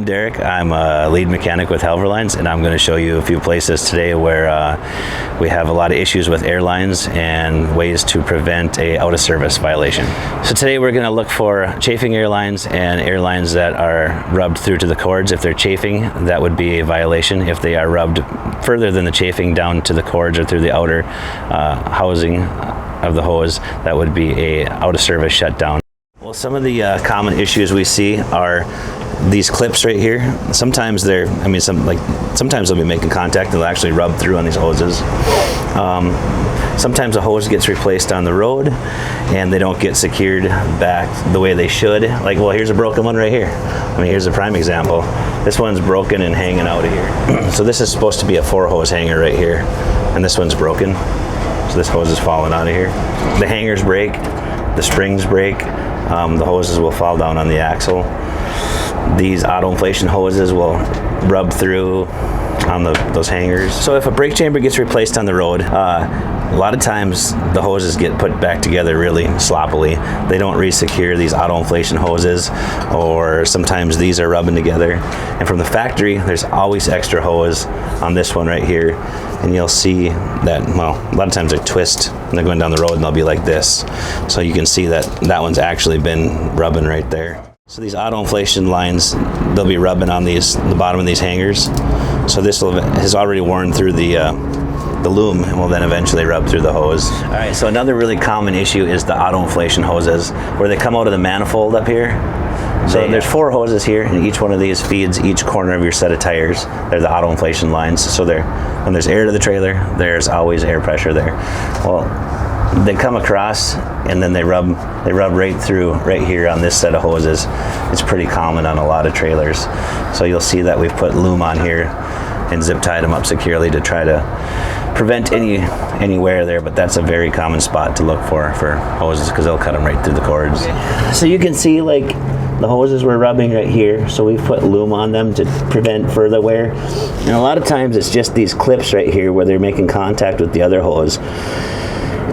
Derik. I'm a lead mechanic with Halvor Lines, and I'm going to show you a few places today where we have a lot of issues with air lines and ways to prevent a out of service violation. So today we're going to look for chafing air lines and air lines that are rubbed through to the cords. If they're chafing, that would be a violation. If they are rubbed further than the chafing down to the cords or through the outer housing of the hose, that would be a out of service shutdown. Well, some of the common issues we see are these clips right here. Sometimes sometimes they'll be making contact and they'll actually rub through on these hoses. Sometimes a hose gets replaced on the road and they don't get secured back the way they should. Like, well, here's a broken one right here. I mean, here's a prime example. This one's broken and hanging out of here. So this is supposed to be a 4-hose hanger right here, and this one's broken. So this hose is falling out of here. The hangers break, the springs break, the hoses will fall down on the axle. These auto inflation hoses will rub through on those hangers. So if a brake chamber gets replaced on the road, a lot of times the hoses get put back together really sloppily. They don't re-secure these auto inflation hoses, or sometimes these are rubbing together. And from the factory, there's always extra hose on this one right here. And you'll see that, well, a lot of times they twist and they're going down the road and they'll be like this. So you can see that that one's actually been rubbing right there. So these auto inflation lines, they'll be rubbing on the bottom of these hangers. So this has already worn through the loom and will then eventually rub through the hose. All right, so another really common issue is the auto inflation hoses, where they come out of the manifold up here. So there's 4 hoses here, and each one of these feeds each corner of your set of tires. They're the auto inflation lines. So when there's air to the trailer, there's always air pressure there. Well, they come across and then they rub right through right here on this set of hoses. It's pretty common on a lot of trailers. So you'll see that we've put loom on here and zip tied them up securely to try to prevent any wear there, but that's a very common spot to look for hoses, because they'll cut them right through the cords. So you can see, like, the hoses we're rubbing right here, so we've put loom on them to prevent further wear. And a lot of times it's just these clips right here where they're making contact with the other hose.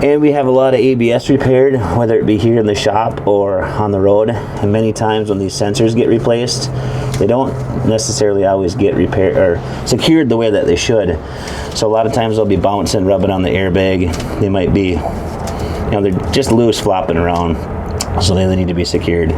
And we have a lot of ABS repaired, whether it be here in the shop or on the road. And many times when these sensors get replaced, they don't necessarily always get repaired or secured the way that they should. So a lot of times they'll be bouncing, rubbing on the airbag. They might be, they're just loose, flopping around. So they need to be secured.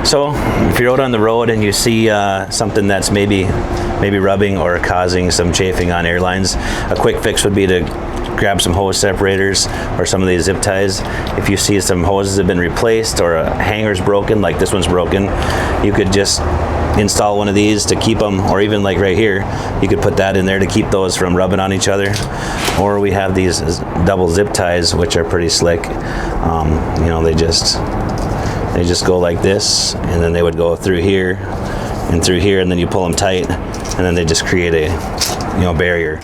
So if you're out on the road and you see something that's maybe rubbing or causing some chafing on air lines, a quick fix would be to grab some hose separators or some of these zip ties. If you see some hoses have been replaced or a hanger's broken, like this one's broken, you could just install one of these to keep them, or even like right here, you could put that in there to keep those from rubbing on each other. Or we have these double zip ties, which are pretty slick. They just go like this, and then they would go through here and through here, and then you pull them tight, and then they just create a barrier.